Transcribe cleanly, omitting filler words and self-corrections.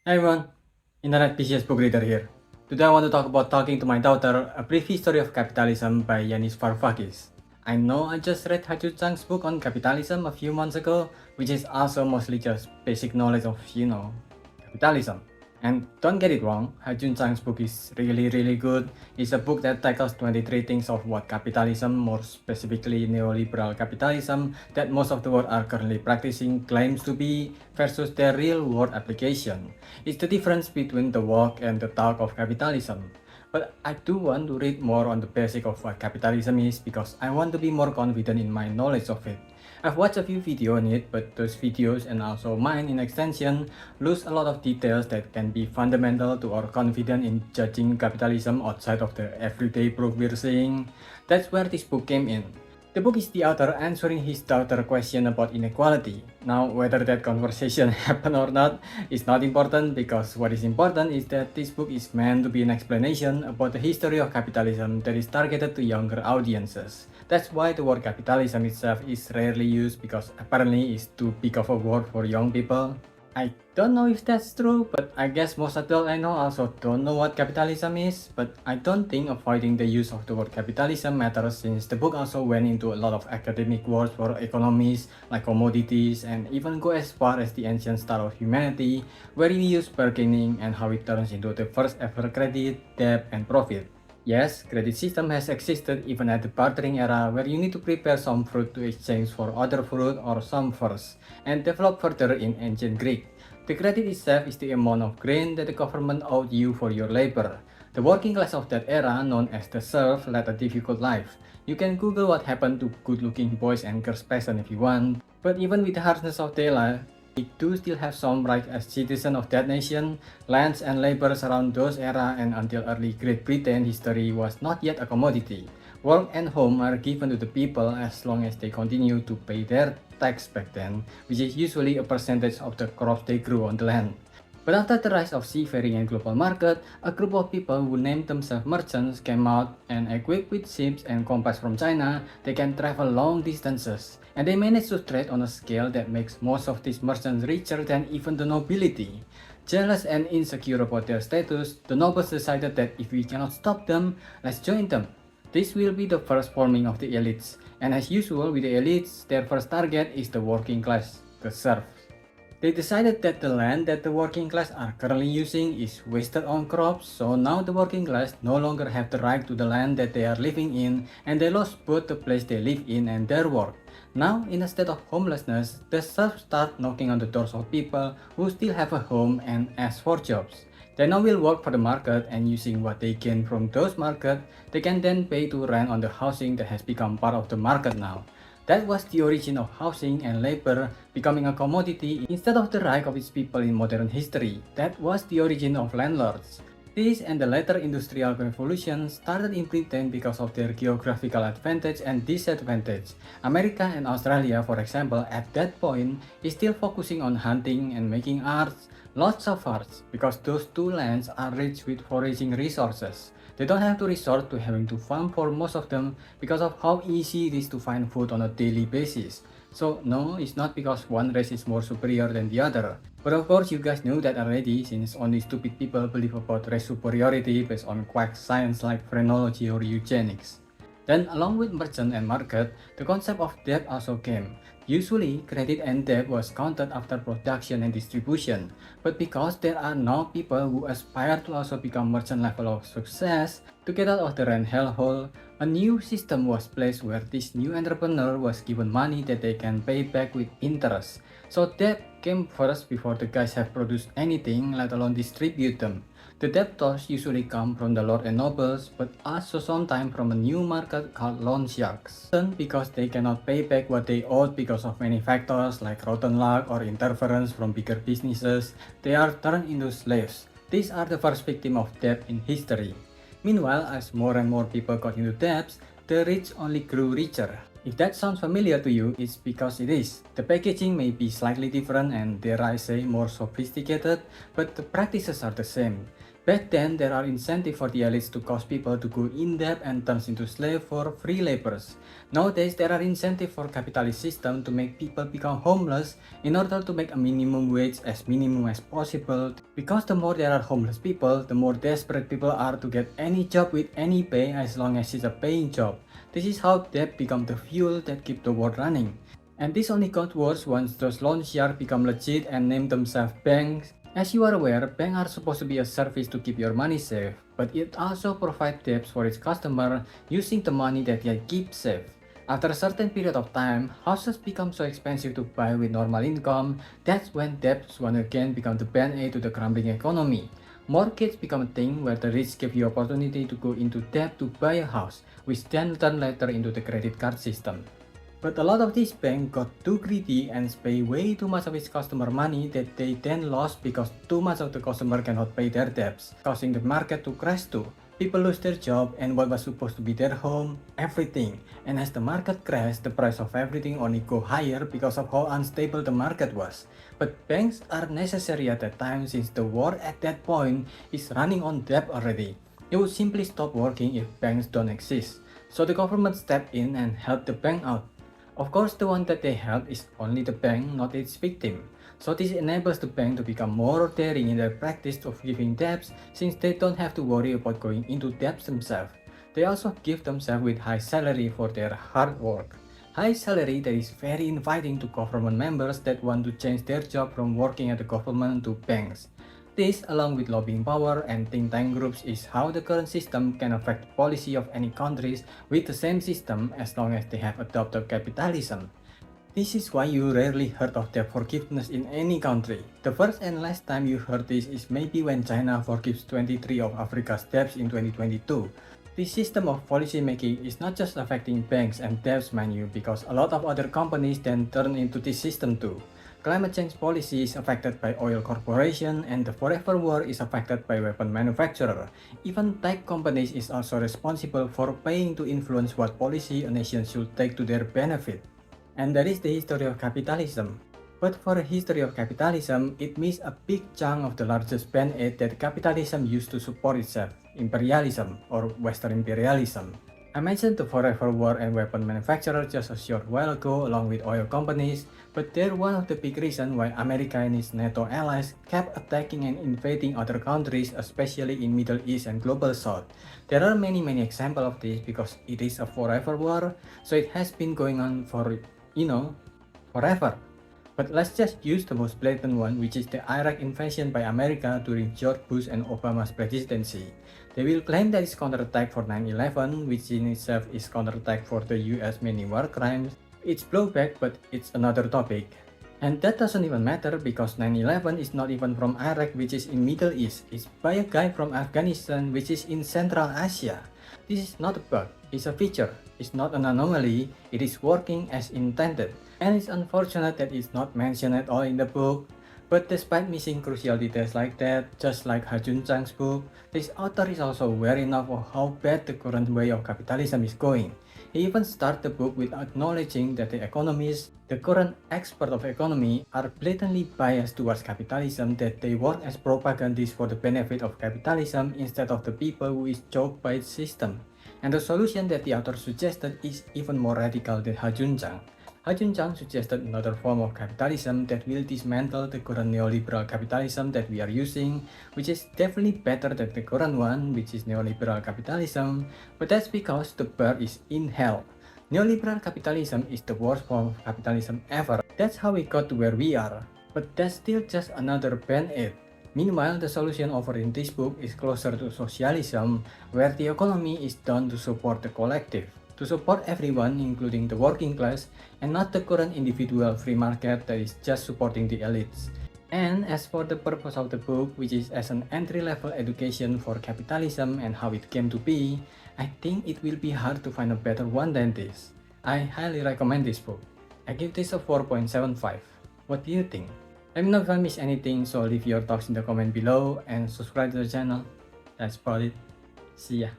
Hey everyone, Internet PCS book reader here. Today I want to talk about Talking to My Daughter, A Brief History of Capitalism by Yanis varoufakis. I know I just read Haju Chang's book on capitalism a few months ago, which is also mostly just basic knowledge of, capitalism. And don't get it wrong, Hajun Chang's book is really good. It's a book that tackles 23 things of what capitalism, more specifically neoliberal capitalism, that most of the world are currently practicing claims to be versus their real world application. It's the difference between the walk and the talk of capitalism. But I do want to read more on the basic of what capitalism is because I want to be more confident in my knowledge of it. I've watched a few videos on it, but those videos and also mine in extension lose a lot of details that can be fundamental to our confidence in judging capitalism outside of the everyday proof we're seeing. That's where this book came in. The book is the author answering his daughter's question about inequality. Now, whether that conversation happened or not is not important because what is important is that this book is meant to be an explanation about the history of capitalism that is targeted to younger audiences. That's why the word capitalism itself is rarely used because apparently it's too big of a word for young people. I don't know if that's true, but I guess most adults I know also don't know what capitalism is, but I don't think avoiding the use of the word capitalism matters since the book also went into a lot of academic words for economies like commodities and even go as far as the ancient start of humanity where we use bargaining and how it turns into the first ever credit, debt and profit. Yes, credit system has existed even at the bartering era where you need to prepare some fruit to exchange for other fruit or some first, and developed further in ancient Greek. The credit itself is the amount of grain that the government owed you for your labor. The working class of that era, known as the serf, led a difficult life. You can Google what happened to good-looking boys and girls peasant if you want, but even with the harshness of their life, they do still have some rights as citizens of that nation. Lands and labors around those era and until early Great Britain history was not yet a commodity. Work and home are given to the people as long as they continue to pay their tax back then, which is usually a percentage of the crops they grew on the land. But after the rise of seafaring and global market, a group of people who named themselves merchants came out and equipped with ships and compass from China, they can travel long distances. And they managed to trade on a scale that makes most of these merchants richer than even the nobility. Jealous and insecure about their status, the nobles decided that if we cannot stop them, let's join them. This will be the first forming of the elites. And as usual with the elites, their first target is the working class, the serfs. They decided that the land that the working class are currently using is wasted on crops, so now the working class no longer have the right to the land that they are living in, and they lost both the place they live in and their work. Now, in a state of homelessness, the serfs start knocking on the doors of people who still have a home and ask for jobs. They now will work for the market, and using what they gain from those markets, they can then pay to rent on the housing that has become part of the market now. That was the origin of housing and labor becoming a commodity instead of the right of its people in modern history. That was the origin of landlords. This and the later industrial revolution started in Britain because of their geographical advantage and disadvantage. America and Australia, for example, at that point is still focusing on hunting and making arts, lots of arts, because those two lands are rich with foraging resources. They don't have to resort to having to farm for most of them because of how easy it is to find food on a daily basis. So no, it's not because one race is more superior than the other. But of course you guys know that already since only stupid people believe about race superiority based on quack science like phrenology or eugenics. Then along with merchant and market, the concept of debt also came. Usually, credit and debt was counted after production and distribution, but because there are now people who aspire to also become merchant level of success, to get out of the rent hellhole, a new system was placed where this new entrepreneur was given money that they can pay back with interest. So debt came first before the guys have produced anything, let alone distribute them. The debtors usually come from the lord and nobles, but also sometimes from a new market called loan sharks. Because they cannot pay back what they owed because of many factors like rotten luck or interference from bigger businesses, they are turned into slaves. These are the first victims of debt in history. Meanwhile, as more and more people got into debts, the rich only grew richer. If that sounds familiar to you, it's because it is. The packaging may be slightly different and dare I say more sophisticated, but the practices are the same. Back then, there are incentives for the elites to cause people to go in debt and turn into slaves for free laborers. Nowadays, there are incentives for capitalist system to make people become homeless in order to make a minimum wage as minimum as possible. Because the more there are homeless people, the more desperate people are to get any job with any pay as long as it's a paying job. This is how debt becomes the fuel that keeps the world running. And this only got worse once those loan sharks become legit and name themselves banks. As you are aware, banks are supposed to be a service to keep your money safe, but it also provides debts for its customer using the money that they keep safe. After a certain period of time, houses become so expensive to buy with normal income, that's when debts once again become the band-aid to the crumbling economy. Mortgage become a thing where the rich give you opportunity to go into debt to buy a house, which then turn later into the credit card system. But a lot of these banks got too greedy and spent way too much of its customer money that they then lost because too much of the customer cannot pay their debts, causing the market to crash too. People lose their job and what was supposed to be their home, everything. And as the market crashed, the price of everything only go higher because of how unstable the market was. But banks are necessary at that time since the world at that point is running on debt already. It would simply stop working if banks don't exist. So the government stepped in and helped the bank out. Of course, the one that they help is only the bank, not its victim. So this enables the bank to become more daring in their practice of giving debts since they don't have to worry about going into debts themselves. They also give themselves with high salary for their hard work. High salary that is very inviting to government members that want to change their job from working at the government to banks. This, along with lobbying power and think tank groups, is how the current system can affect the policy of any countries with the same system as long as they have adopted capitalism. This is why you rarely heard of debt forgiveness in any country. The first and last time you heard this is maybe when China forgives 23 of Africa's debts in 2022. This system of policy making is not just affecting banks and debts, mind you, because a lot of other companies then turn into this system too. Climate change policy is affected by oil corporation and the forever war is affected by weapon manufacturer. Even tech companies is also responsible for paying to influence what policy a nation should take to their benefit. And that is the history of capitalism. But for a history of capitalism, it missed a big chunk of the largest band-aid that capitalism used to support itself, imperialism or Western imperialism. I mentioned the forever war and weapon manufacturer just a short while ago along with oil companies, but they're one of the big reasons why America and its NATO allies kept attacking and invading other countries, especially in Middle East and Global South. There are many examples of this because it is a forever war, so it has been going on for, forever. But let's just use the most blatant one, which is the Iraq invasion by America during George Bush and Obama's presidency. They will claim that it's counterattack for 9/11, which in itself is counterattack for the US many war crimes. It's blowback, but it's another topic. And that doesn't even matter because 9/11 is not even from Iraq, which is in Middle East. It's by a guy from Afghanistan, which is in Central Asia. This is not a bug, it's a feature. It's not an anomaly, it is working as intended. And it's unfortunate that it's not mentioned at all in the book. But despite missing crucial details like that, just like Hajun Chang's book, this author is also aware enough of how bad the current way of capitalism is going. He even starts the book with acknowledging that the economists, the current experts of economy, are blatantly biased towards capitalism, that they work as propagandists for the benefit of capitalism instead of the people who is choked by its system. And the solution that the author suggested is even more radical than Hajun Chang. Hajun Chang suggested another form of capitalism that will dismantle the current neoliberal capitalism that we are using, which is definitely better than the current one, which is neoliberal capitalism, but that's because the bird is in hell. Neoliberal capitalism is the worst form of capitalism ever. That's how we got to where we are, but that's still just another band-aid. Meanwhile, the solution offered in this book is closer to socialism, where the economy is done to support the collective, to support everyone, including the working class, and not the current individual free market that is just supporting the elites. And as for the purpose of the book, which is as an entry-level education for capitalism and how it came to be, I think it will be hard to find a better one than this. I highly recommend this book. I give this a 4.75. What do you think? Let me know if I missed anything, so leave your thoughts in the comment below and subscribe to the channel. That's about it. See ya.